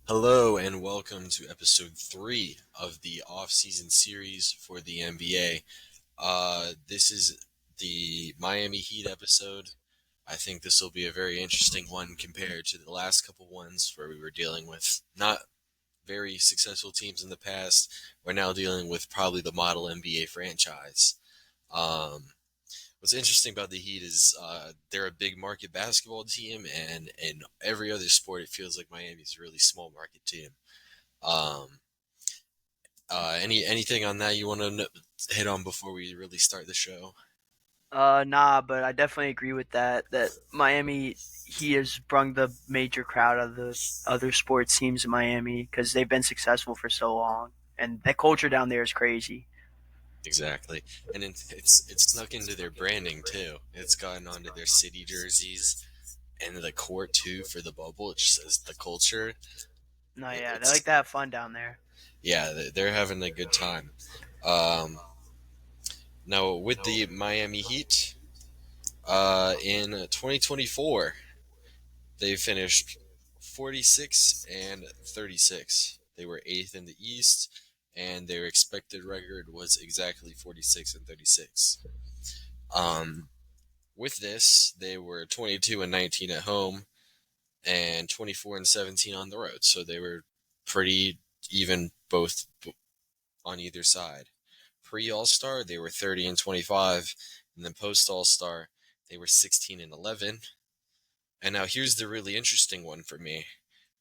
Hello and welcome to episode 3 of the off-season series for the NBA. This is the Miami Heat episode. I think this will be a very interesting one compared to the last couple ones where we were dealing with not very successful teams in the past. We're now dealing with probably the model NBA franchise. Um, what's interesting about the Heat is they're a big market basketball team, and in every other sport, it feels like Miami's a really small market team. Um, anything on that you want to hit on before we really start the show? Nah, but I definitely agree with that. That Miami, he has brung the major crowd of the other sports teams in Miami because they've been successful for so long, and that culture down there is crazy. Exactly, and it's snuck into their branding too. It's gotten onto their city jerseys and the court too for the bubble. It just says the culture. No, yeah, they like It's to have fun down there. yeah, they're having a good time. Um, Now with the Miami Heat, in 2024, they finished 46 and 36. They were eighth in the East, and their expected record was exactly 46 and 36. Um, with this, they were 22 and 19 at home and 24 and 17 on the road. So they were pretty even both on either side. Pre All Star, they were 30 and 25, and then post All Star, they were 16 and 11. And now here's the really interesting one for me: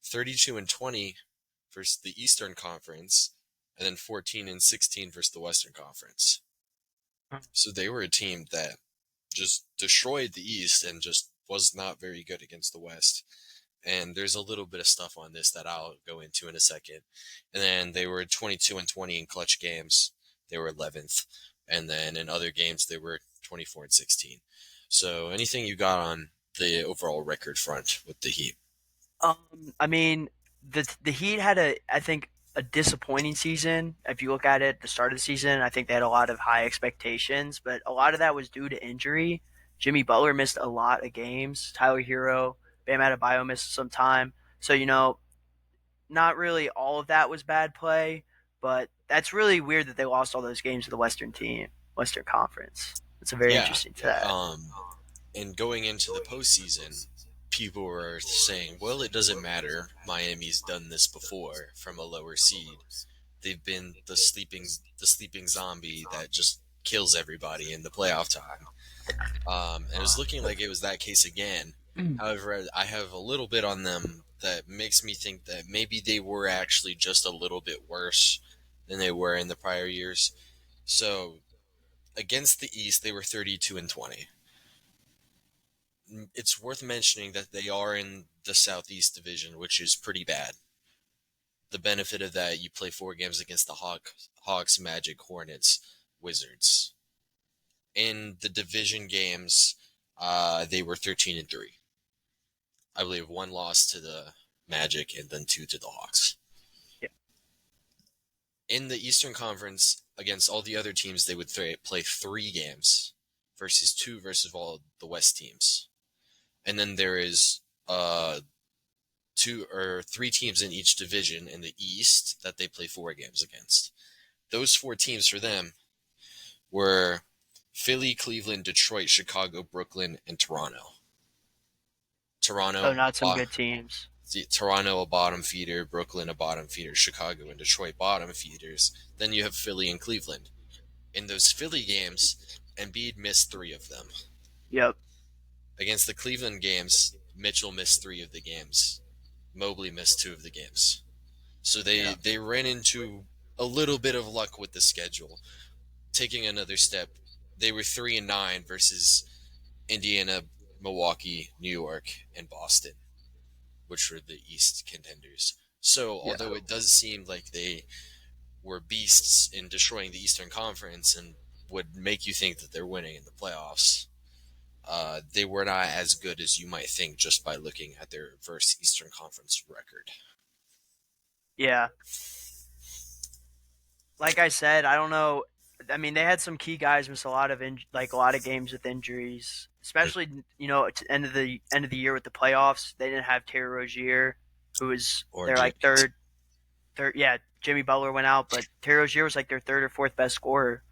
32 and 20 versus the Eastern Conference, and then 14 and 16 versus the Western Conference. So they were a team that just destroyed the East and just was not very good against the West. And there's a little bit of stuff on this that I'll go into in a second. And then they were 22 and 20 in clutch games. They were 11th. And then in other games, they were 24 and 16. So anything you got on the overall record front with the Heat? I mean, the Heat had I think a disappointing season. If you look at it, the start of the season, I think they had a lot of high expectations, but a lot of that was due to injury. Jimmy Butler missed a lot of games. Tyler Hero, Bam Adebayo missed some time. So not really all of that was bad play, but that's really weird that they lost all those games to the Western Conference. It's a very Yeah. interesting to that. And going into the postseason, people were saying, well, it doesn't matter. Miami's done this before from a lower seed. They've been the sleeping zombie that just kills everybody in the playoff time. And it was looking like it was that case again. However, I have a little bit on them that makes me think that maybe they were actually just a little bit worse than they were in the prior years. So against the East, they were 32 and 20. It's worth mentioning that they are in the Southeast Division, which is pretty bad. The benefit of that, you play 4 games against the Hawks, Magic, Hornets, Wizards. In the division games, they were 13 and 3. I believe one loss to the Magic and then two to the Hawks. Yeah. In the Eastern Conference, against all the other teams, they would play 3 games versus 2 versus all the West teams. And then there is 2 or 3 teams in each division in the East that they play 4 games against. Those 4 teams for them were Philly, Cleveland, Detroit, Chicago, Brooklyn, and Toronto. So Toronto, not some good teams. Toronto a bottom feeder, Brooklyn a bottom feeder, Chicago and Detroit bottom feeders. Then you have Philly and Cleveland. In those Philly games, Embiid missed 3 of them. Yep. Against the Cleveland games, Mitchell missed 3 of the games. Mobley missed 2 of the games. So they Yeah. they ran into a little bit of luck with the schedule. Taking another step, they were 3 and 9 versus Indiana, Milwaukee, New York, and Boston, which were the East contenders. So Yeah. although it does seem like they were beasts in destroying the Eastern Conference and would make you think that they're winning in the playoffs, they were not as good as you might think just by looking at their versus Eastern Conference record. Yeah. Like I said, I don't know. I mean, they had some key guys miss a lot of games with injuries, especially at the end of the year with the playoffs. They didn't have Terry Rozier. who was Or their like Jimmy. third. Yeah, Jimmy Butler went out, but Terry Rozier was like their third or fourth best scorer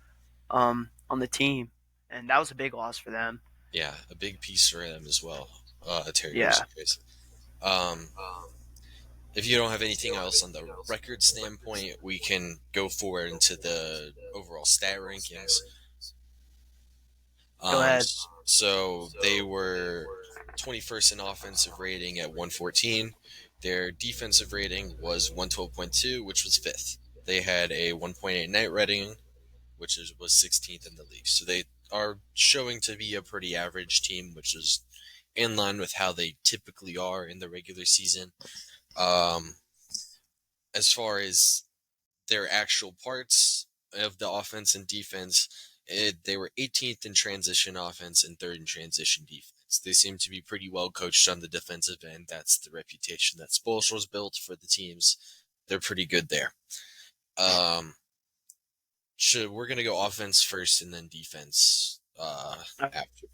on the team, and that was a big loss for them. Yeah, a big piece for them as well. Terry Yeah. Rozier is. Um, if you don't have anything else on the record standpoint, we can go forward into the overall stat rankings. Go ahead. So they were 21st in offensive rating at 114. Their defensive rating was 112.2, which was fifth. They had a 1.8 net rating, which was 16th in the league. So they are showing to be a pretty average team, which is in line with how they typically are in the regular season. Um, as far as their actual parts of the offense and defense, they were 18th in transition offense and third in transition defense. They seem to be pretty well coached on the defensive end. That's the reputation that Spoelstra's built for the teams. They're pretty good there. Um, we're gonna go offense first and then defense All after,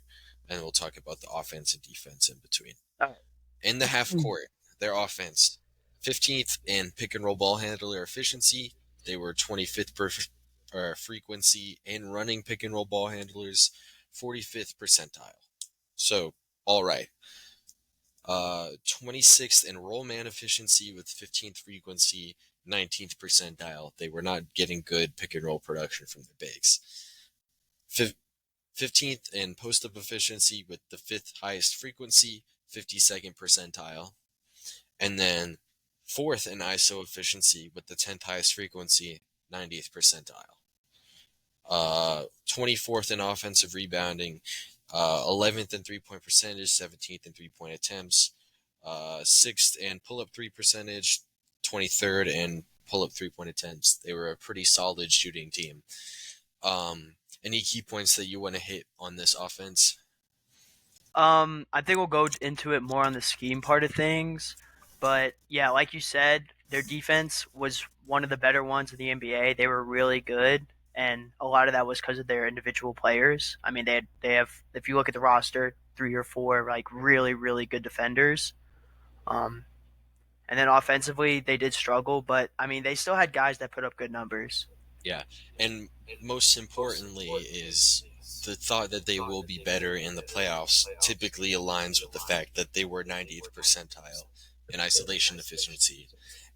and we'll talk about the offense and defense in between. right. In the half court, their offense, 15th in pick and roll ball handler efficiency. They were 25th per frequency in running pick and roll ball handlers, 45th percentile. So, all right. 26th in roll man efficiency with 15th frequency, 19th percentile. They were not getting good pick and roll production from their bigs. 15th in post up efficiency with the fifth highest frequency, 52nd percentile. And then fourth in ISO efficiency with the 10th highest frequency, 90th percentile. 24th in offensive rebounding, 11th in 3-point percentage, 17th in 3-point attempts, 6th in pull up 3 percentage, 23rd in pull up 3-point attempts. They were a pretty solid shooting team. Any key points that you want to hit on this offense? I think we'll go into it more on the scheme part of things, but yeah, like you said, their defense was one of the better ones in the NBA. They were really good, and a lot of that was because of their individual players. I mean, they have if you look at the roster, three or four like really good defenders. Um, and then offensively, they did struggle, but I mean, they still had guys that put up good numbers. Yeah, and most importantly is the thought that they will be better in the playoffs typically aligns with the fact that they were 90th percentile in isolation efficiency,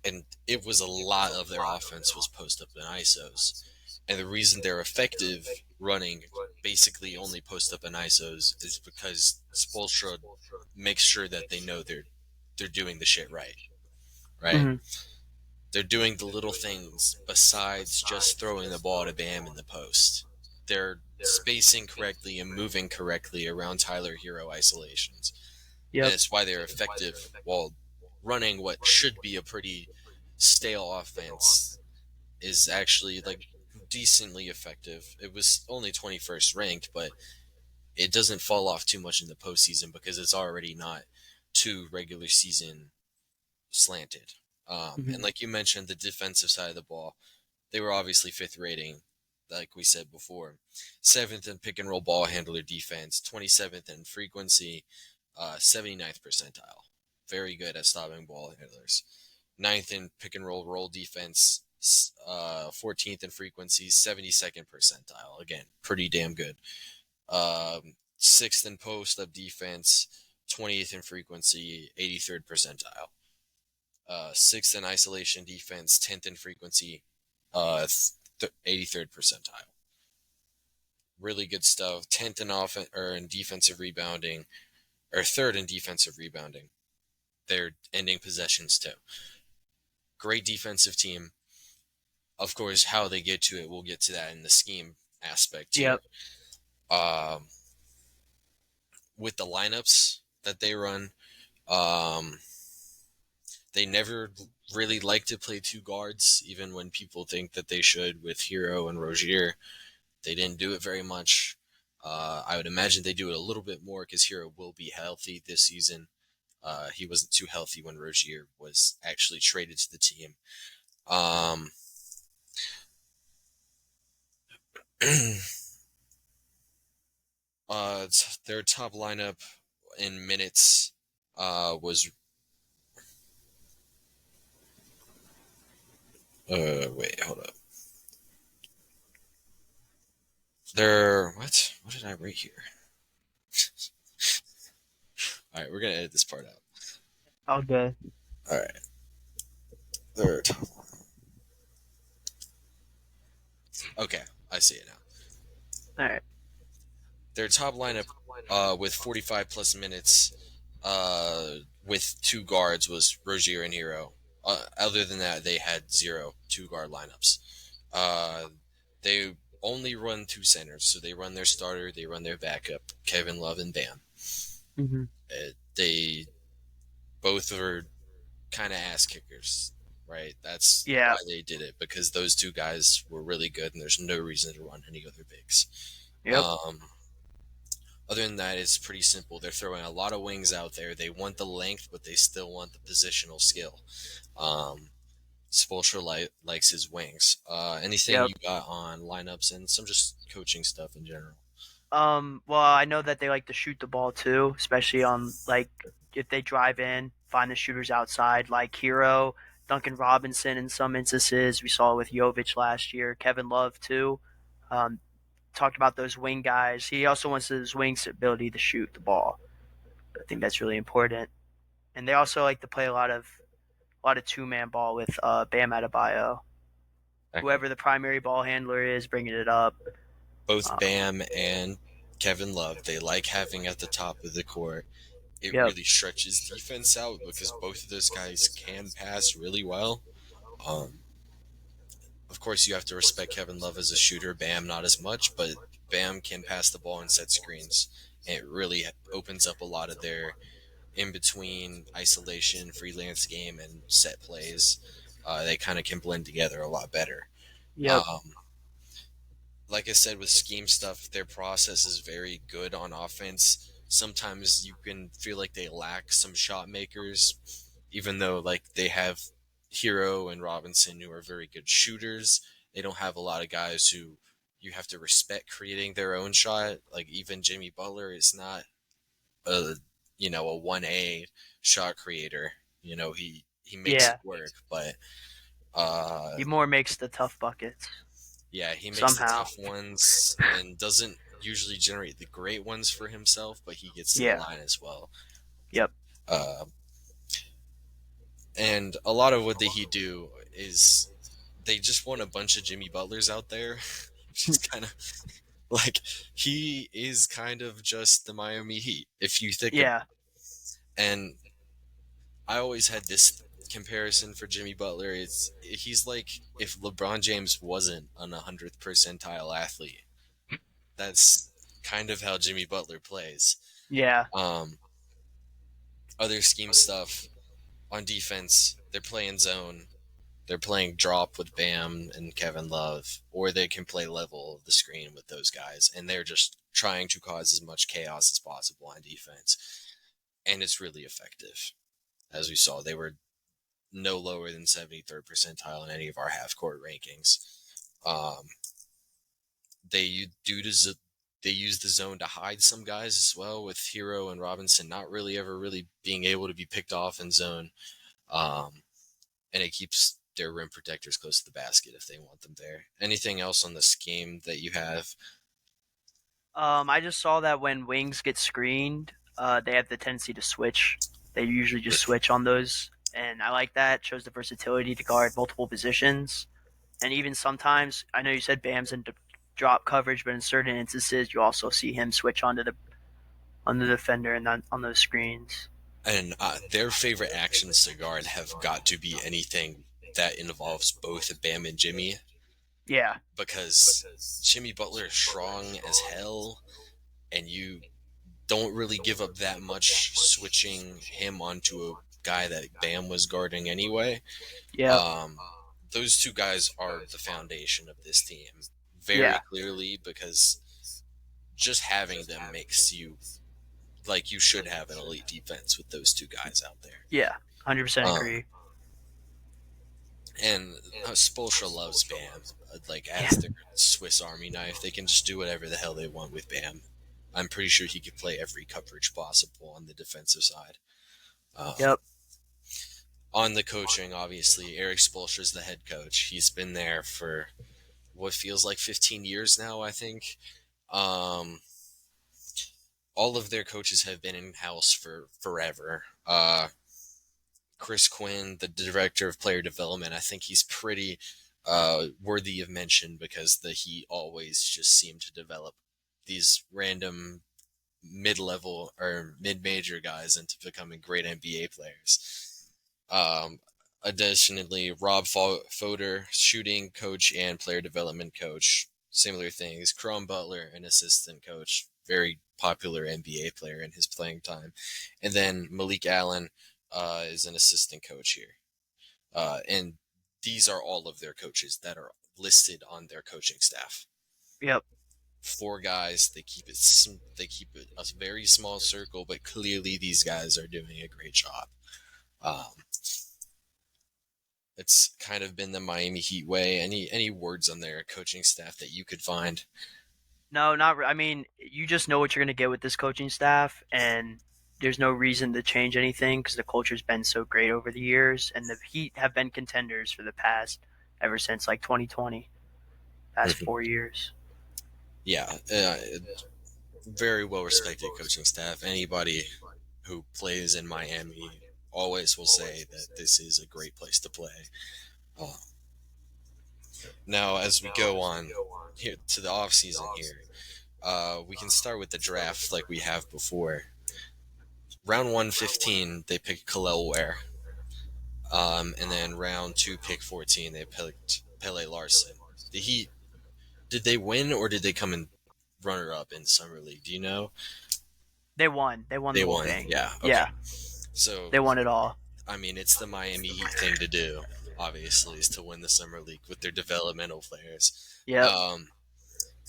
and it was a lot of their offense was post up and isos, and the reason they're effective running basically only post up and isos is because Spoelstra makes sure that they know they're doing the shit right, right? Mm-hmm. They're doing the little things besides just throwing the ball to Bam in the post. They're spacing correctly and moving correctly around Tyler Hero isolations. And Yep. it's why they're effective while running what should be a pretty stale offense is actually like decently effective. It was only 21st ranked, but it doesn't fall off too much in the postseason because it's already not too regular season slanted. And Mm-hmm. like you mentioned, the defensive side of the ball, they were obviously fifth rating, like we said before. Seventh in pick and roll ball handler defense, 27th in frequency, 79th percentile. Very good at stopping ball handlers. Ninth in pick and roll defense, 14th in frequency, 72nd percentile. Again, pretty damn good. Sixth in post up defense, 20th in frequency, 83rd percentile. Sixth in isolation defense, 10th in frequency, 83rd percentile. Really good stuff. 10th in offense or in defensive rebounding, or third in defensive rebounding. They're ending possessions too. Great defensive team. Of course, how they get to it, we'll get to that in the scheme aspect here. Yep. Um, with the lineups that they run, um, they never really like to play two guards, even when people think that they should with Hero and Rozier. They didn't do it very much. I would imagine they do it a little bit more because Hero will be healthy this season. He wasn't too healthy when Rozier was actually traded to the team. Um, their top lineup in minutes was Wait, hold up. They're what? What did I write here? All right, we're gonna edit this part out. Okay. All right, third. Okay, I see it now. All right. Their top lineup, with 45 plus minutes, with two guards was Rozier and Hero. Other than that, they had zero two guard lineups. Uh, they only run two centers, so they run their starter, they run their backup, Kevin Love and Bam. Hmm. They both are kind of ass kickers, right? That's Yeah. why they did it, because those two guys were really good, and there's no reason to run any other bigs. Yep. Um, Other than that, it's pretty simple. They're throwing a lot of wings out there. They want the length, but they still want the positional skill. Um, Spoelstra likes his wings. Anything Yep. you got on lineups and some just coaching stuff in general? Well, I know that they like to shoot the ball too, especially on like if they drive in, find the shooters outside, like Hero, Duncan Robinson in some instances. We saw it with Jovic last year, Kevin Love too. Um, Talked about those wing guys. He also wants his wings ability to shoot the ball. I think that's really important. And they also like to play a lot of 2-man ball with Bam Adebayo. Whoever the primary ball handler is, bringing it up. Both Um, Bam and Kevin Love, they like having at the top of the court. It yep. really stretches defense out because both of those guys can pass really well. Um, of course, you have to respect Kevin Love as a shooter. Bam, not as much, but Bam can pass the ball and set screens. And it really opens up a lot of their in between isolation, freelance game, and set plays. They kind of can blend together a lot better. Yep. Um, like I said, with scheme stuff, their process is very good on offense. Sometimes you can feel like they lack some shot makers, even though like they have Hero and Robinson who are very good shooters. They don't have a lot of guys who you have to respect creating their own shot. Like even Jimmy Butler is not a a 1A shot creator. He makes it Yeah. work, but uh He more makes the tough buckets yeah, he makes the somehow. tough ones and doesn't usually generate the great ones for himself, but he gets to the Yeah. line as well. Yep. Uh, and a lot of what he do is they just want a bunch of Jimmy Butlers out there, which is kind of like he is kind of just the Miami Heat. If you think of, Yeah. and I always had this comparison for Jimmy Butler. He's like if LeBron James wasn't an 100th percentile athlete. That's kind of how Jimmy Butler plays. Yeah. Um, Other scheme stuff on defense, they're playing zone. They're playing drop with Bam and Kevin Love, or they can play level of the screen with those guys, and they're just trying to cause as much chaos as possible on defense. And it's really effective. As we saw, they were no lower than 73rd percentile in any of our half court rankings. Um, they do they use the zone to hide some guys as well, with Hero and Robinson not really ever really being able to be picked off in zone. Um, and it keeps their rim protectors close to the basket if they want them there. Anything else on the scheme that you have? I just saw that when wings get screened, they have the tendency to switch. They usually just switch on those, and I like that. Shows the versatility to guard multiple positions, and even sometimes I know you said Bam's in drop coverage, but in certain instances you also see him switch on the defender and on those screens. And their favorite actions to guard have got to be anything that involves both Bam and Jimmy, Yeah. because Jimmy Butler is strong as hell, and you don't really give up that much switching him onto a guy that Bam was guarding anyway. Yep. Um, those two guys are the foundation of this team very Yeah. clearly, because just having them makes you like you should have an elite defense with those two guys out there. Yeah. 100% Um, agree. and Spoelstra loves Bam, like Yeah. as their Swiss Army knife. They can just do whatever the hell they want with Bam. I'm pretty sure he could play every coverage possible on the defensive side. Um, Yep. On the coaching, obviously, Eric Spoelstra is the head coach. He's been there for what feels like 15 years now, I think. Um, all of their coaches have been in house for forever. Chris Quinn, the director of player development, I think he's pretty worthy of mention because the Heat always just seem to develop these random mid-level or mid-major guys into becoming great NBA players. Um, Additionally, Rob Fodor, shooting coach and player development coach, similar things. Crum Butler, an assistant coach, very popular NBA player in his playing time, and then Malik Allen is an assistant coach here. And these are all of their coaches that are listed on their coaching staff. Yep. Four guys. They keep it a very small circle, but clearly these guys are doing a great job. Um, it's kind of been the Miami Heat way. Any words on their coaching staff that you could find? No, I mean, you just know what you're going to get with this coaching staff, and there's no reason to change anything because the culture's been so great over the years, and the Heat have been contenders for the past ever since like 2020, past Mhm. 4 years. Yeah, very well respected coaching staff. Anybody who plays in Miami always will say that this is a great place to play. Uh, Now, as we go on here to the off season here, we can start with the draft like we have before. Round 115, they picked Khalil Ware. And then round 2, pick 14, they picked Pele Larson. The Heat, did they win or did they come in runner up in Summer League? Do you know? They won. They won the They whole won. thing. Yeah. Okay. Yeah, So, they won it all. I mean, it's the Miami Heat thing to do, obviously, is to win the Summer League with their developmental players. Yep. Um,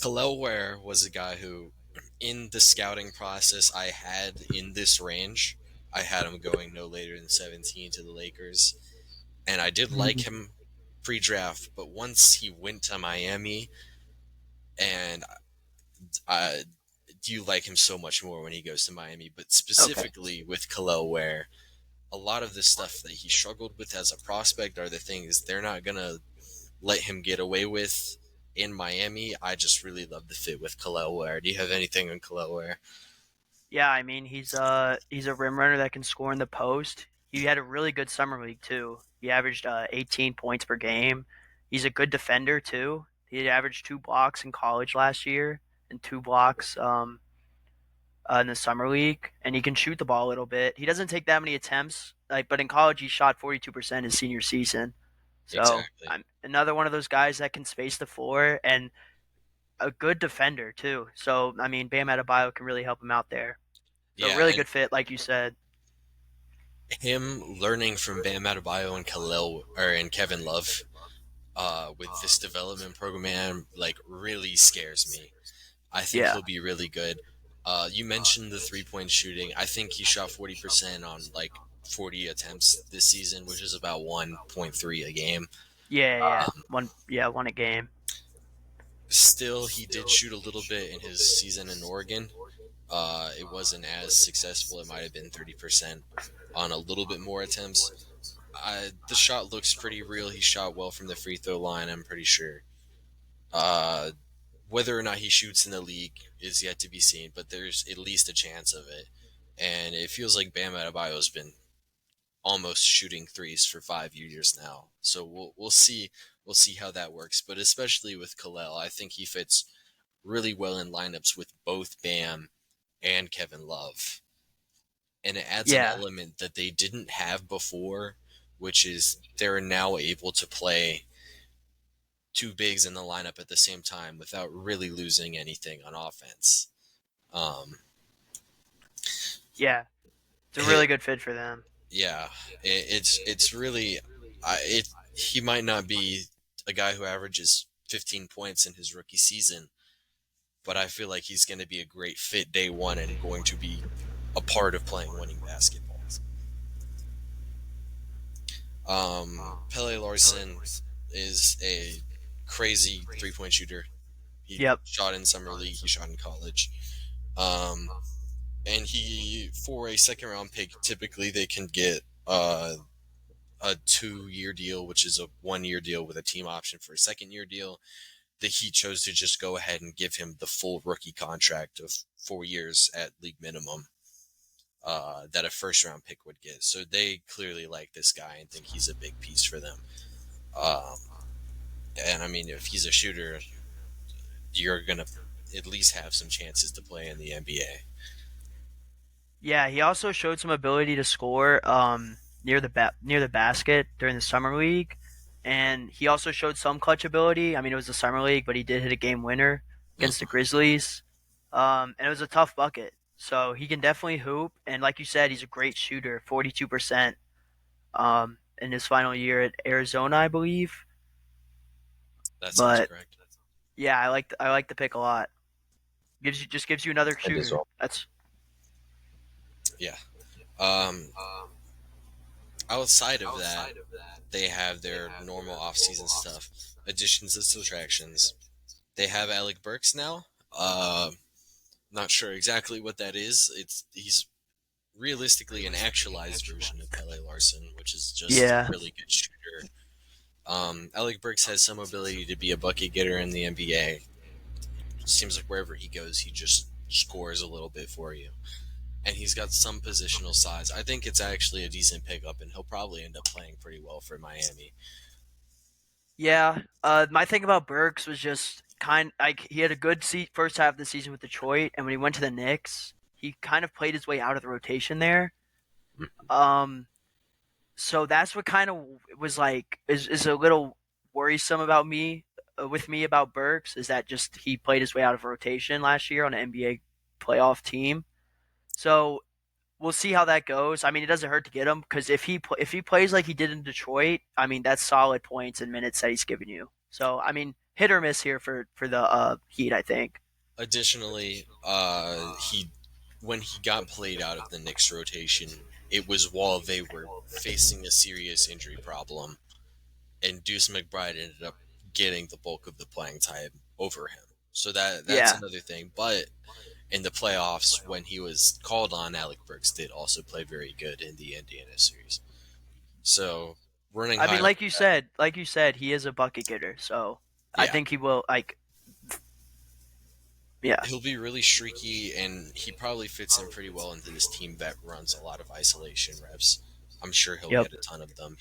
Khalil Ware was a guy who, in the scouting process I had in this range, I had him going no later than 17 to the Lakers. And I did like Mhm. him pre draft, but once he went to Miami, and I do like him so much more when he goes to Miami, but Okay. specifically with Khalil Ware, a lot of the stuff that he struggled with as a prospect are the things they're not going to let him get away with in Miami. I just really love the fit with Khalil Ware. Do you have anything on Khalil Ware? Yeah, I mean he's a rim runner that can score in the post. He had a really good summer league too. He averaged 18 points per game. He's a good defender too. He had averaged 2 blocks in college last year and 2 blocks in the summer league, and he can shoot the ball a little bit. He doesn't take that many attempts, but in college he shot 42% his senior season. So Exactly. I'm another one of those guys that can space the floor and a good defender too. So I mean, Bam Adebayo can really help him out there. So Yeah, really and good fit, like you said. him learning from Bam Adebayo and Kevin Love with this development program like really scares me. I think Yeah, he'll be really good. You mentioned the 3 point shooting. I think he shot 40% on like 40 attempts this season, which is about 1.3 a game. yeah. Won a game. Still, he did shoot a little bit in his season in Oregon. It wasn't as successful. It might have been 30% on a little bit more attempts. The shot looks pretty real. He shot well from the free throw line, I'm pretty sure. Uh, Whether or not he shoots in the league is yet to be seen, but there's at least a chance of it. And it feels like Bam Adebayo has been almost shooting threes for 5 years now. So we'll see how that works. But especially with Khalil, I think he fits really well in lineups with both Bam and Kevin Love. And it adds an Yeah, element that they didn't have before, which is they're now able to play two bigs in the lineup at the same time without really losing anything on offense. Um, yeah. It's a it, really good fit for them. yeah, it's really, he might not be a guy who averages 15 points in his rookie season, but I feel like he's going to be a great fit day one and going to be a part of playing winning basketball. Pele Larson is a crazy 3 point shooter. He Yep. shot in summer league. He shot in college. Um, and he, for a second round pick, typically they can get a 2 year deal, which is a 1 year deal with a team option for a second-year deal. The Heat chose to just go ahead and give him the full rookie contract of 4 years at league minimum that a first round pick would get. So they clearly like this guy and think he's a big piece for them. Um, and I mean, if he's a shooter, you're going to at least have some chances to play in the NBA. Yeah, he also showed some ability to score near the basket during the summer league, and he also showed some clutch ability. I mean, it was the summer league, but he did hit a game winner against the Mm. Grizzlies, and it was a tough bucket. So he can definitely hoop, and like you said, he's a great shooter, 42% in his final year at Arizona, I believe. That sounds But correct. yeah, I like the pick a lot. Gives you another And as shooter. well. That's Yeah. Um, Outside of that, they have their normal off-season stuff, additions and subtractions. They have Alec Burks now. Not sure exactly what that is. He's realistically an actualized version of Pele Larson, which is just a yeah. really good shooter. Alec Burks has some ability to be a bucket getter in the NBA. It seems like wherever he goes, he just scores a little bit for you. And he's got some positional size. I think it's actually a decent pickup, and he'll probably end up playing pretty well for Miami. Yeah, my thing about Burks was just kind like he had a good first half of the season with Detroit, and when he went to the Knicks, he kind of played his way out of the rotation there. Um, so that's what kind of was like is a little worrisome about me with me about Burks is that just he played his way out of rotation last year on an NBA playoff team. So we'll see how that goes. I mean, it doesn't hurt to get him because if he plays like he did in Detroit, I mean that's solid points and minutes that he's giving you. So I mean, hit or miss here for the Heat, I think. Additionally, he when he got played out of the Knicks rotation, it was while they were facing a serious injury problem, and Deuce McBride ended up getting the bulk of the playing time over him. So that's Yeah, another thing. But in the playoffs, when he was called on, Alec Burks did also play very good in the Indiana series. So running I high mean, on that, like you said, he is a bucket getter. So I yeah, think he will like yeah, he'll be really streaky, and he probably fits in pretty well into this team that runs a lot of isolation reps. I'm sure he'll yep. get a ton of them.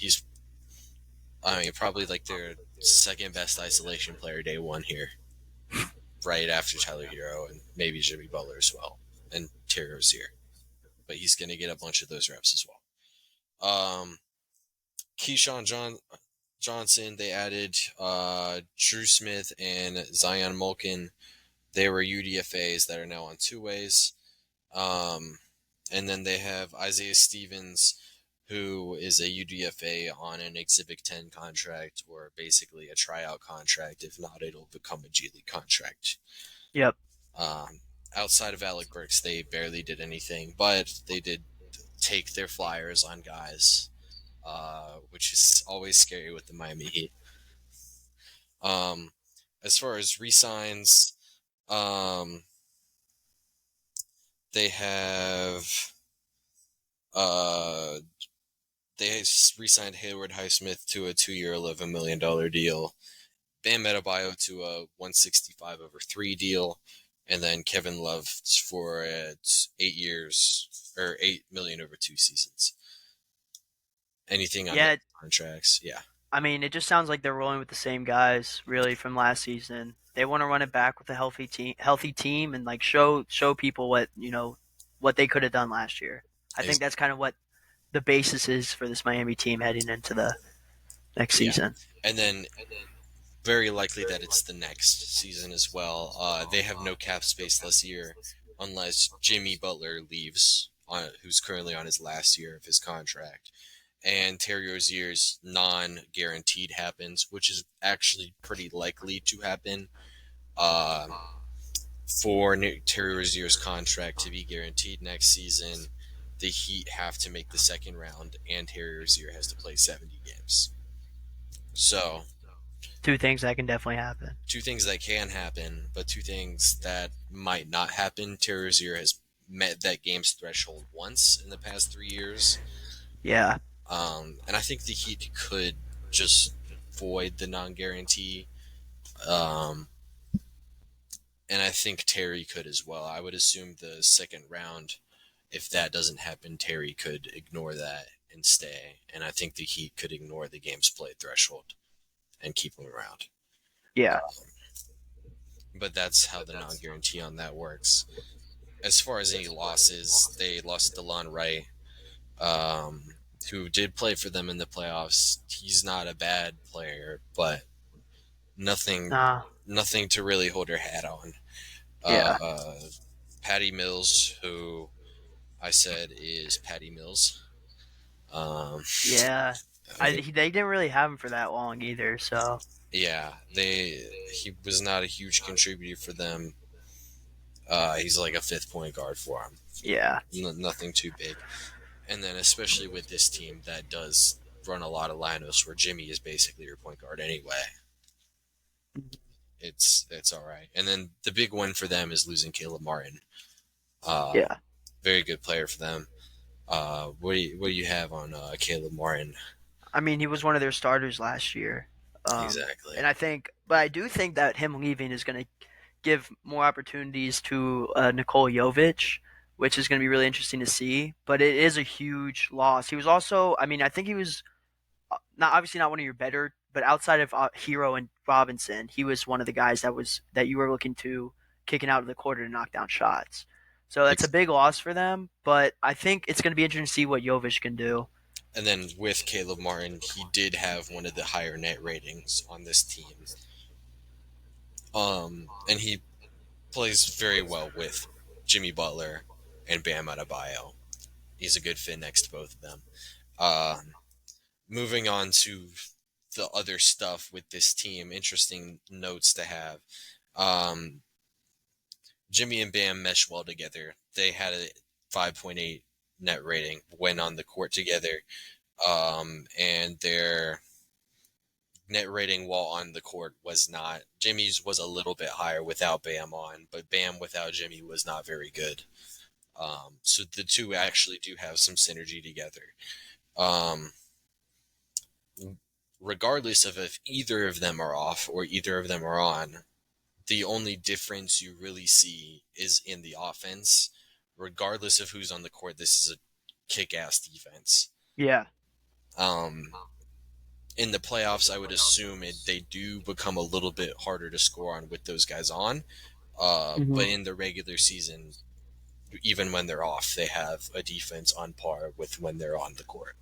I mean, probably like their second best isolation player day one here, right after Tyler Hero and maybe Jimmy Butler as well, and Terry Rozier. But he's going to get a bunch of those reps as well. Keyshawn Johnson, they added Drew Smith and Zion Mulkin. They were UDFAs that are now on two ways. And then they have Isaiah Stevens, who is a UDFA on an Exhibit 10 contract, or basically a tryout contract. If not, it'll become a G League contract. Yep. Um, Outside of Alec Burks, they barely did anything, but they did take their flyers on guys, which is always scary with the Miami Heat. Um, as far as resigns, um, they have uh, they re-signed Hayward Highsmith to a 2 year, $11 million deal. Bam Adebayo to a 165 over 3 deal, and then Kevin Love for 8 years or 8 million over 2 seasons. Anything on the Yeah, contracts? Yeah, I mean, it just sounds like they're rolling with the same guys really from last season. They want to run it back with a healthy team, and like show people what what they could have done last year. I think that's kind of what the basis is for this Miami team heading into the next yeah, season. and then very likely that it's the next season as well. They have no cap space this year unless Jimmy Butler leaves, who's currently on his last year of his contract, and Terry Rozier's non-guaranteed happens, which is actually pretty likely to happen. Uh, for Terry Rozier's contract to be guaranteed next season, the Heat have to make the second round, and Terry Rozier has to play 70 games. So, Two things that can definitely happen. two things that can happen, but two things that might not happen. Terry Rozier has met that game's threshold once in the past 3 years. Yeah. And I think the Heat could just void the non-guarantee. Um, and I think Terry could as well. I would assume the second round, if that doesn't happen, Terry could ignore that and stay. And I think the Heat could ignore the games played threshold and keep him around. Yeah. Uh, but that's how the non-guarantee on that works. As far as any losses, they lost DeLon Wright, um, who did play for them in the playoffs. He's not a bad player, but nothing, Nah. nothing to really hold your hat on. Yeah. Uh, Patty Mills, who I said is Patty Mills. Um, Yeah. they, They didn't really have him for that long either. So yeah, he was not a huge contributor for them. He's like a fifth point guard for him. yeah. Nothing too big. And then especially with this team that does run a lot of lineups where Jimmy is basically your point guard anyway. It's all right. And then the big win for them is losing Caleb Martin. Uh, Yeah. Very good player for them. What do you have on Caleb Martin? I mean, he was one of their starters last year. Exactly. And but I do think that him leaving is going to give more opportunities to Nikola Jovic, which is going to be really interesting to see. But it is a huge loss. He was also, I mean, I think he was not obviously not one of your better, but outside of Hero and Robinson, he was one of the guys that you were looking to kicking out of the quarter to knock down shots. So that's a big loss for them. But I think it's going to be interesting to see what Jovic can do. And then with Caleb Martin, he did have one of the higher net ratings on this team. And he plays very well with Jimmy Butler and Bam Adebayo. He's a good fit next to both of them. Moving on to the other stuff with this team, interesting notes to have. Um, Jimmy and Bam mesh well together. They had a 5.8 net rating when on the court together. And their net rating while on the court was not. Jimmy's was a little bit higher without Bam on, but Bam without Jimmy was not very good. So the two actually do have some synergy together. Um, Regardless of if either of them are off or either of them are on, the only difference you really see is in the offense. Regardless of who's on the court, this is a kick-ass defense. Yeah. Um, in the playoffs, I would assume they do become a little bit harder to score on with those guys on. But Mm-hmm. in the regular season, even when they're off, they have a defense on par with when they're on the court.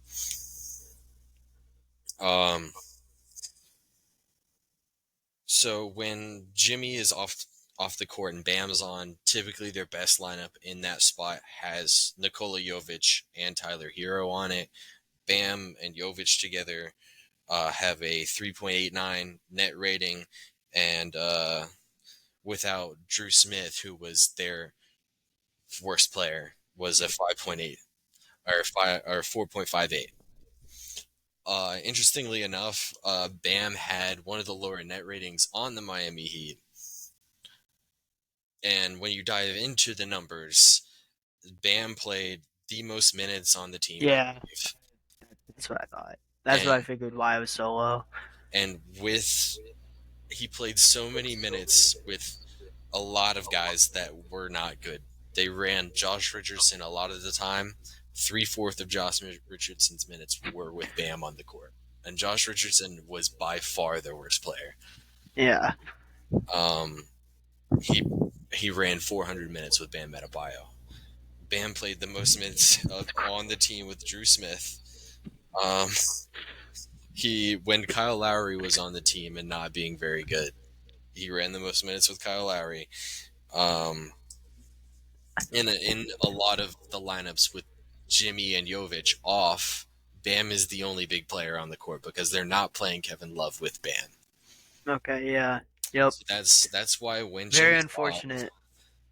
Um, so when Jimmy is off the court and Bam's on, typically their best lineup in that spot has Nikola Jovic and Tyler Hero on it. Bam and Jovic together have a 3.89 net rating, and without Drew Smith, who was their worst player, was a 5.8 or 4.58. Interestingly enough, Bam had one of the lower net ratings on the Miami Heat. And when you dive into the numbers, Bam played the most minutes on the team, I Yeah. believe. That's what I thought. That's what I And figured why it was so low. with he played so many minutes with a lot of guys that were not good. They ran Josh Richardson a lot of the time. 3/4 of Josh Richardson's minutes were with Bam on the court, and Josh Richardson was by far their worst player. Yeah. Um, he he ran 400 minutes with Bam Adebayo. Bam played the most minutes on the team with Drew Smith. Um, he when Kyle Lowry was on the team and not being very good, he ran the most minutes with Kyle Lowry. Um, in a lot of the lineups with Jimmy and Jovic off, Bam is the only big player on the court because they're not playing Kevin Love with Bam. Okay. Yeah. Yep. So that's why when Very Jimmy's off, unfortunate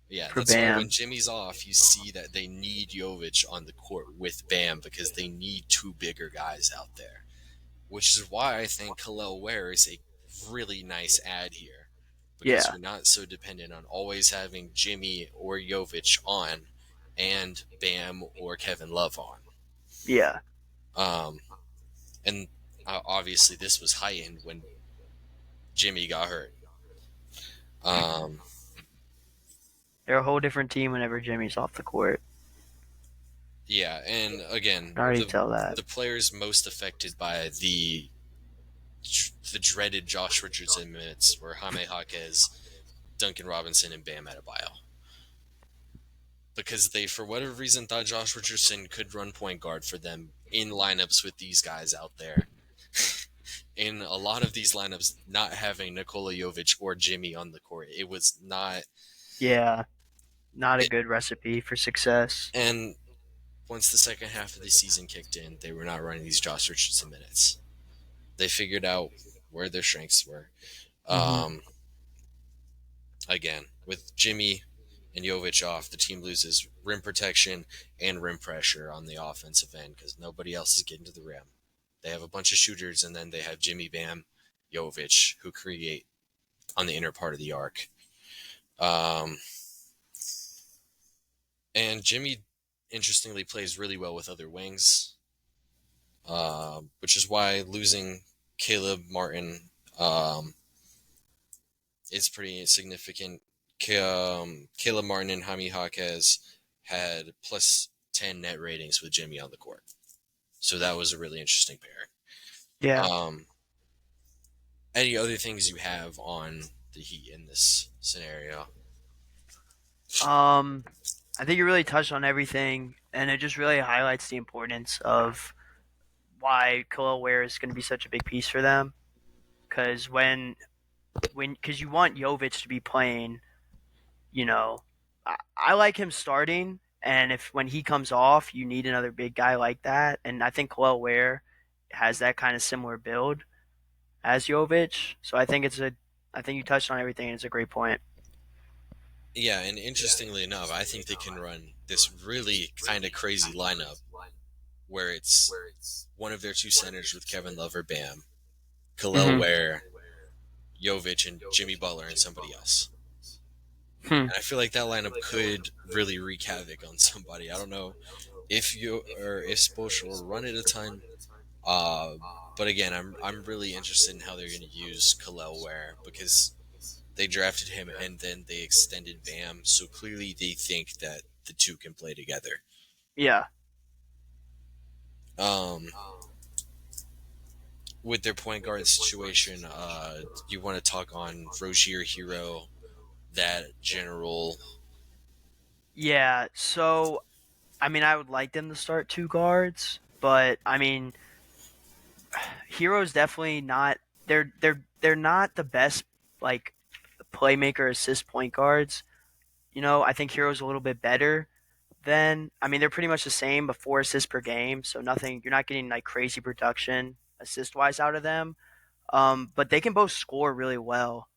yeah, for that's why when Bam. Jimmy's off, you see that they need Jovic on the court with Bam because they need two bigger guys out there. Which is why I think Khalil Ware is a really nice add here because Yeah. you're not so dependent on always having Jimmy or Jovic on and Bam or Kevin Love on. Yeah. Um, and obviously, this was heightened when Jimmy got hurt. Um, They're a whole different team whenever Jimmy's off the court. yeah, and I again, can already the tell that. the players most affected by the dreaded Josh Richardson minutes were Jaime Jaquez, Duncan Robinson, and Bam Adebayo. Because they, for whatever reason, thought Josh Richardson could run point guard for them in lineups with these guys out there. In a lot of these lineups, not having Nikola Jovic or Jimmy on the court, it was not. Yeah, not a It, good recipe for success. and once the second half of the season kicked in, they were not running these Josh Richardson minutes. They figured out where their strengths were. Hmm. Um, Again, with Jimmy and Jovic off, the team loses rim protection and rim pressure on the offensive end because nobody else is getting to the rim. They have a bunch of shooters, and then they have Jimmy, Bam, Jovic, who create on the inner part of the arc. Um, and Jimmy, interestingly, plays really well with other wings, which is why losing Caleb Martin is pretty significant. Caleb Martin and Jaime Jaquez had plus 10 net ratings with Jimmy on the court. So that was a really interesting pair. Yeah. Any other things you have on the Heat in this scenario? Um, I think you really touched on everything, and it just really highlights the importance of why Khalil Ware is going to be such a big piece for them. Because because you want Jovic to be playing, you know, I like him starting, and if when he comes off, you need another big guy like that, and I think Khalil Ware has that kind of similar build as Jovic. So I think you touched on everything. And it's a great point. Yeah, and interestingly enough, I think they can run this really kind of crazy lineup where it's one of their two centers with Kevin Love or Bam, Khalil Mm-hmm. Ware, Jovic, and Jimmy Butler, and somebody else. Hmm. And I feel like that lineup could really wreak havoc on somebody. I don't know if you or if Spoelstra will run it a ton. Uh, but again, I'm really interested in how they're going to use Khalil Ware because they drafted him and then they extended Bam, so clearly they think that the two can play together. Yeah. Um, with their point guard situation, you want to talk on Rozier Hero, that general. Yeah. So I mean, I would like them to start two guards, but I mean, Hero's definitely not. They're not the best like playmaker assist point guards. I think Hero's a little bit better than. I mean, they're pretty much the same, but 4 assists per game, so nothing. You're not getting like crazy production assist wise out of them. But they can both score really well.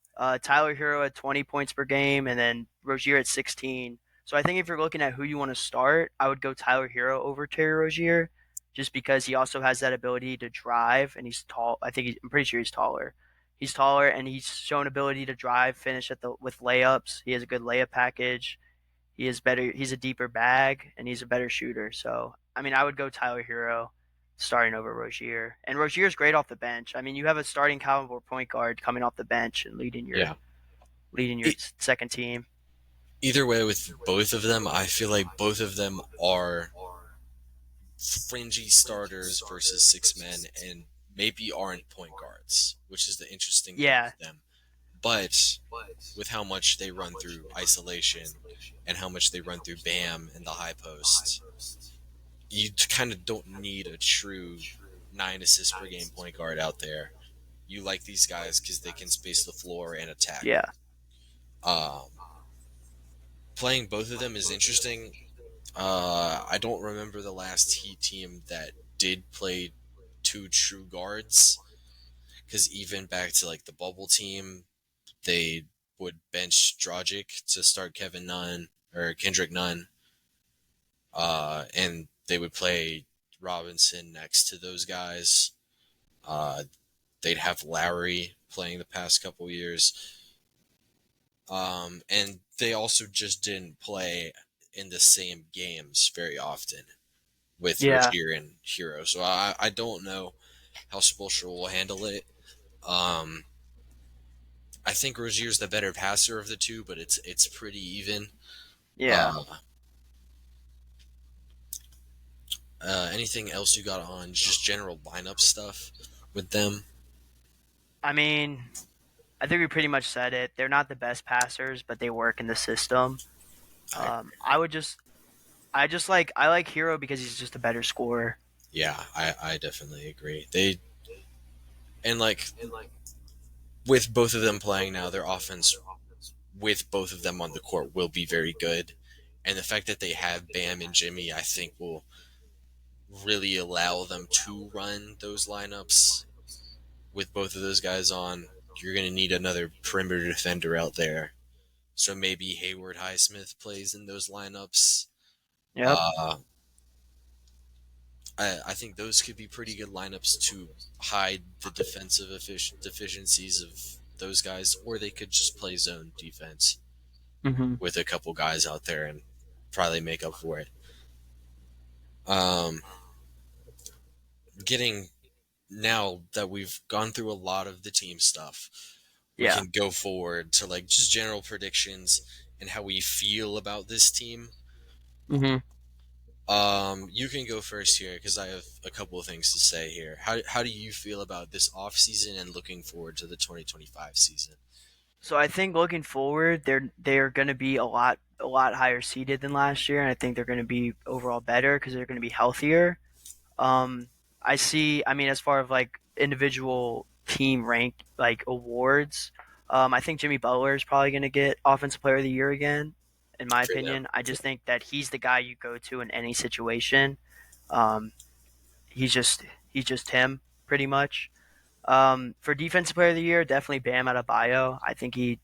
Tyler Hero at 20 points per game, and then Rozier at 16. So I think if you're looking at who you want to start, I would go Tyler Hero over Terry Rozier, just because he also has that ability to drive, and he's tall. I'm pretty sure he's taller. He's taller, and he's shown ability to drive, finish at the with layups. He has a good layup package. He is better. He's a deeper bag, and he's a better shooter. So I mean, I would go Tyler Hero starting over Rozier. And Rozier's great off the bench. I mean, you have a starting caliber point guard coming off the bench and Yeah. leading your E- second team. Either way, with both of them, I feel like both of them are fringy starters versus six men and maybe aren't point guards, which is the interesting thing Yeah, with them. But with how much they run through isolation and how much they run through BAM and the high post, you kind of don't need a true 9 assists per game point guard out there. You like these guys because they can space the floor and attack. yeah, Um, Playing both of them is interesting. I don't remember the last Heat team that did play two true guards because even back to like the bubble team, they would bench Dragic to start Kevin Nunn or Kendrick Nunn, and they would play Robinson next to those guys. Uh, they'd have Lowry playing the past couple years, and they also just didn't play in the same games very often. with Yeah. Rozier and Hero. So I don't know how Spoelstra will handle it. Um, I think Rozier's the better passer of the two, but it's pretty even. Yeah. Uh, Anything else you got on just general lineup stuff with them? I mean, I think we pretty much said it. They're not the best passers, but they work in the system. I I would just, I like Hero because he's just a better scorer. Yeah, I definitely agree. They and like with both of them playing now, their offense with both of them on the court will be very good. And the fact that they have Bam and Jimmy, I think will really allow them to run those lineups with both of those guys on. You're going to need another perimeter defender out there. So maybe Hayward Highsmith plays in those lineups. Yep. Uh, I think those could be pretty good lineups to hide the defensive deficiencies of those guys, or they could just play zone defense Hmm. with a couple guys out there and probably make up for it. Um, Getting now that we've gone through a lot of the team stuff, we Yeah. can go forward to like just general predictions and how we feel about this team. Hmm. You can go first here because I have a couple of things to say here. How do you feel about this off season and looking forward to the 2025 season? So I think looking forward, they're going to be a lot higher seeded than last year, and I think they're going to be overall better because they're going to be healthier. Um, I see. I mean, as far as like individual team rank like awards, I think Jimmy Butler is probably going to get Offensive Player of the Year again. In my For them, opinion, I just think that he's the guy you go to in any situation. Um, he's just he's just him pretty much. For Defensive Player of the Year, definitely Bam Adebayo. I think he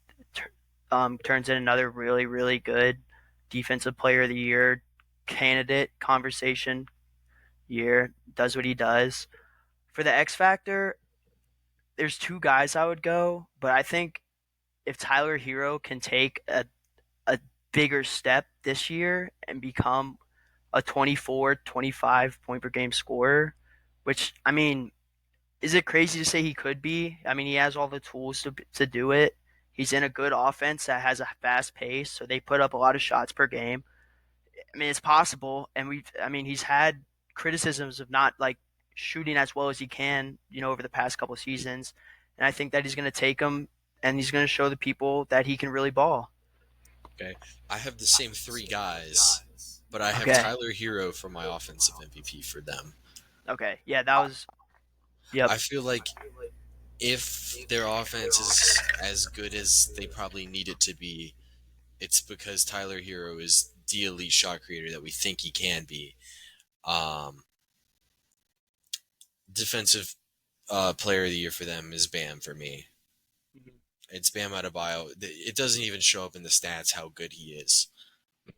turns in another really really good Defensive Player of the Year candidate conversation year. Does what he does. For the X Factor, there's two guys I would go, but I think if Tyler Hero can take a bigger step this year and become a 24, 25 point per game scorer, which, I mean, is it crazy to say he could be? I mean, he has all the tools to do it. He's in a good offense that has a fast pace, so they put up a lot of shots per game. I mean, it's possible, and I mean, he's had criticisms of not like shooting as well as he can, over the past couple of seasons, and I think that he's going to take them and he's going to show the people that he can really ball. okay. I have the same three guys, but I have Okay, Tyler Hero for my offensive MVP for them. okay, yeah, that was, yep, I feel like if their offense is as good as they probably need it to be, it's because Tyler Hero is the elite shot creator that we think he can be. Um, Defensive player of the year for them is Bam for me. It's Bam Adebayo. It doesn't even show up in the stats how good he is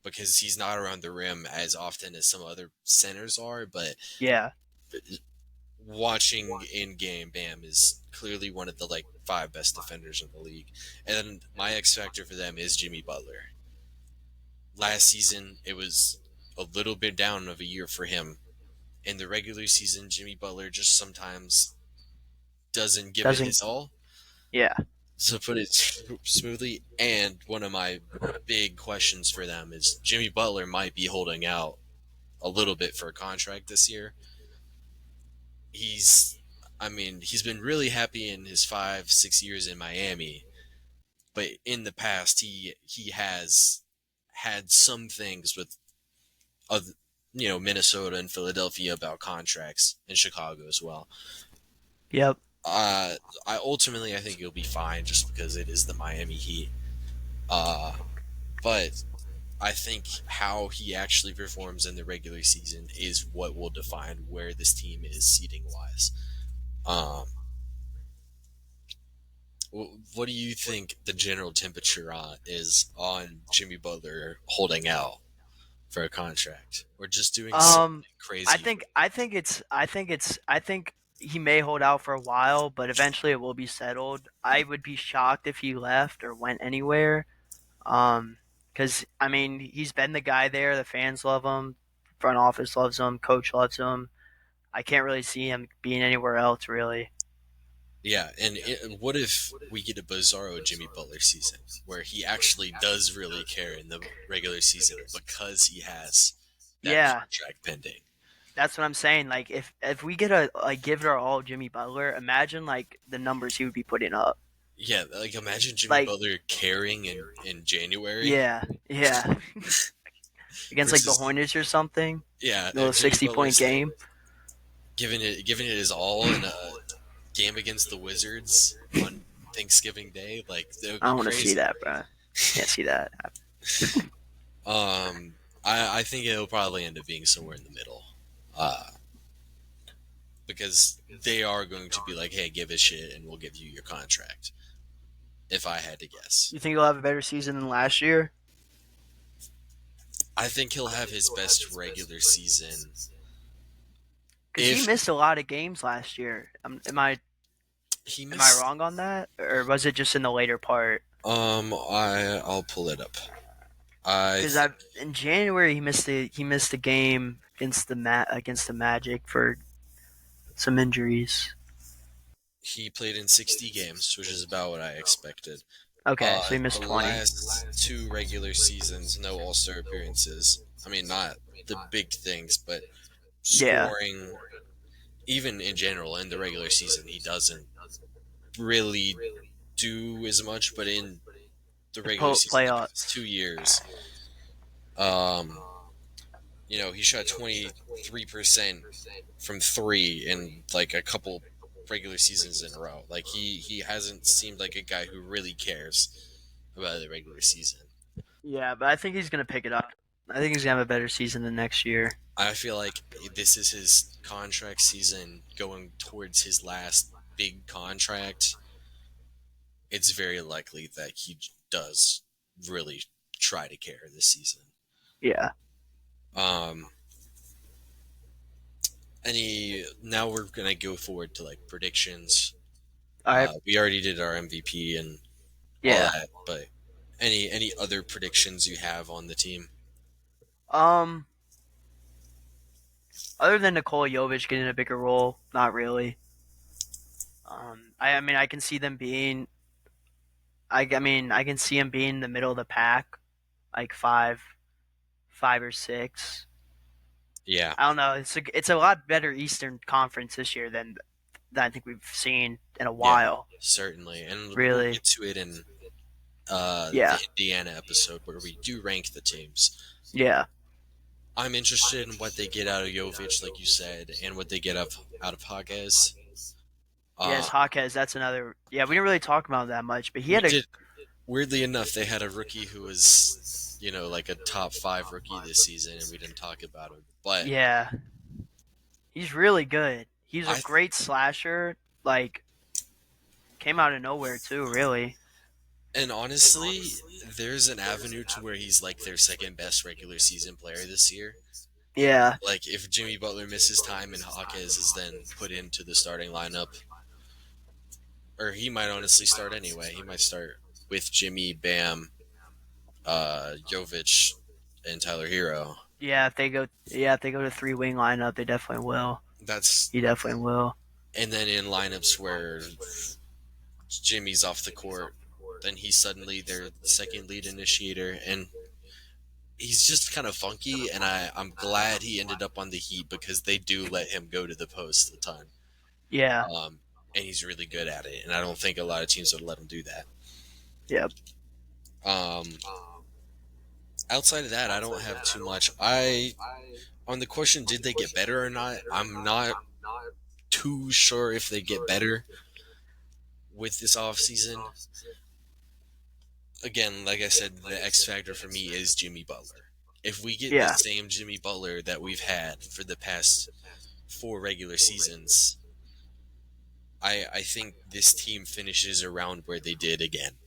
because he's not around the rim as often as some other centers are. But yeah, watching in game, Bam is clearly one of the like five best defenders in the league. And then my X factor for them is Jimmy Butler. Last season, it was a little bit down of a year for him. In the regular season, Jimmy Butler just sometimes doesn't give it doesn't, his all, yeah, to put it smoothly. And one of my big questions for them is Jimmy Butler might be holding out a little bit for a contract this year. He's, I mean, he's been really happy in his 5, 6 years in Miami, but in the past he has had some things with other, Minnesota and Philadelphia about contracts, and Chicago as well. yep. Uh, I think he'll be fine just because it is the Miami Heat. Uh, but I think how he actually performs in the regular season is what will define where this team is seating wise. Um, what do you think the general temperature is on Jimmy Butler holding out for a contract or just doing something Um, I crazy? think I think it's I think it's I think he may hold out for a while, but eventually it will be settled. I would be shocked if he left or went anywhere. Because I mean, he's been the guy there. The fans love him. Front office loves him. Coach loves him. I can't really see him being anywhere else, really. Yeah, and what if we get a bizarro Jimmy Butler season where he actually does really care in the regular season because he has that Yeah, contract pending? that's what I'm saying. Like if we get a like give it our all Jimmy Butler, imagine like the numbers he would be putting up. Yeah, like imagine Jimmy Like Butler caring in January yeah, against like the versus Hornets or something. yeah, No, Jimmy 60 point Butler's game. giving it his all in a game against the Wizards on Thanksgiving Day. Like that would I be don't want to see crazy. that, bro. Can't see that. I think it'll probably end up being somewhere in the middle. Uh, because they are going to be like, hey, give us shit and we'll give you your contract. If I had to guess, You think he'll have a better season than last year? I think he'll have his best regular season Because he if missed a lot of games last year. he Am I missed. wrong on that, or was it just in the later part? I'll pull it up. I Because th- in January he missed the game against the Magic for some injuries. he played in 60 games, which is about what I expected. Okay, so he The missed 20. last two regular seasons, no All Star appearances. I mean, not the big things, but Yeah, scoring, even in general, in the regular season, he doesn't really do as much. But in the regular season, the past playoffs. 2 years, um, he shot 23% from three in like a couple regular seasons in a row. Like he hasn't seemed like a guy who really cares about the regular season. Yeah, but I think he's gonna pick it up. I think he's gonna have a better season than next year. I feel like this is his contract season going towards his last big contract. It's very likely that he does really try to care this season. Yeah. Um, now we're gonna go forward to like predictions. All right. We already did our MVP and all Yeah. that, but any other predictions you have on the team? Um. Other than Nikola Jovic getting a bigger role, not really. I mean, I can see them being. I mean, I can see him being in the middle of the pack, like five or six. Yeah, I don't know. It's a lot better Eastern Conference this year than I think we've seen in a yeah, while. certainly, and we'll Really. get to it in Yeah. the Indiana episode where we do rank the teams. Yeah. I'm interested in what they get out of Jovic, like you said, and what they get out of Hages. Yes, Uh, Hawkes. That's another. Yeah, we didn't really talk about that much, but he we had a. did. Weirdly enough, they had a rookie who was, like a top five rookie this season, and we didn't talk about him. But Yeah, he's really good. He's a I great slasher. Like came out of nowhere too. Really. And honestly, there's an avenue to where he's like their second best regular season player this year. Yeah. Like if Jimmy Butler misses time and Hawkes is then put into the starting lineup, or he might honestly start anyway. He might start with Jimmy, Bam, Jovic, and Tyler Hero. Yeah. If they go to three wing lineup, they definitely will. That's He definitely will. and then in lineups where Jimmy's off the court, then he's suddenly their second lead initiator, and he's just kind of funky, and I'm glad he ended up on the Heat because they do let him go to the post a ton. Yeah. Um, and he's really good at it, and I don't think a lot of teams would let him do that. Yep. Um, outside of that, I don't have too much. On the question, did they get better or not? I'm not too sure if they get better with this offseason. Again, like I said, the X factor for me is Jimmy Butler. If we get the Yeah. same Jimmy Butler that we've had for the past four regular seasons, I think this team finishes around where they did again.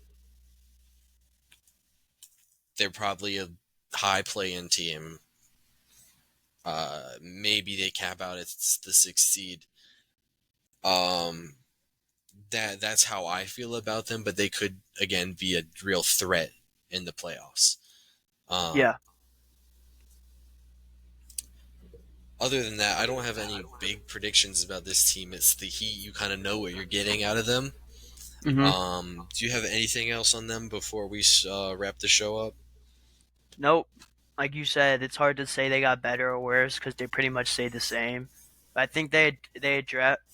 They're probably a high play-in team. Maybe they cap out at the sixth seed. That's how I feel about them, but they could again be a real threat in the playoffs. Um, Yeah. Other than that, I don't have any big predictions about this team. It's the Heat. You kind of know what you're getting out of them. Hmm. Do you have anything else on them before we wrap the show up? Nope. Like you said, it's hard to say they got better or worse because they pretty much stayed the same. But I think they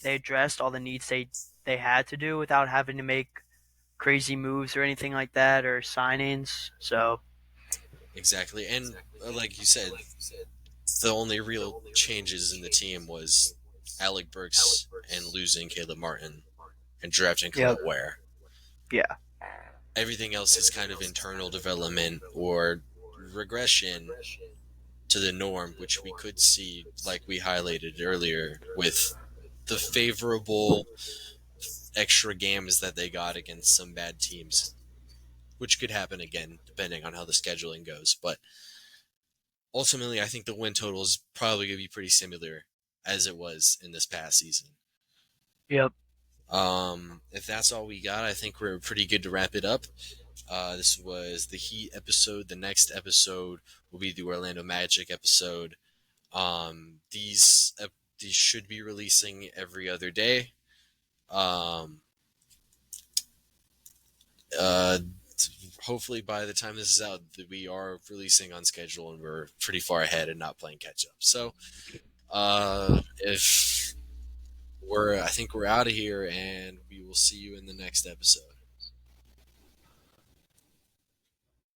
addressed all the needs they had to do without having to make crazy moves or anything like that or signings. So Exactly. And like you said, the only real changes in the team was Alec Burks and losing Caleb Martin and drafting yep, Colette Ware. yeah, Everything else is kind of internal development or regression to the norm, which we could see, like we highlighted earlier, with the favorable extra games that they got against some bad teams, which could happen again depending on how the scheduling goes. But ultimately, I think the win total is probably going to be pretty similar as it was in this past season. yep. If that's all we got, I think we're pretty good to wrap it up. This was the Heat episode. The next episode will be the Orlando Magic episode. These should be releasing every other day. Um, uh, Hopefully by the time this is out, we are releasing on schedule and we're pretty far ahead and not playing catch up. So, if I think we're out of here, and we will see you in the next episode.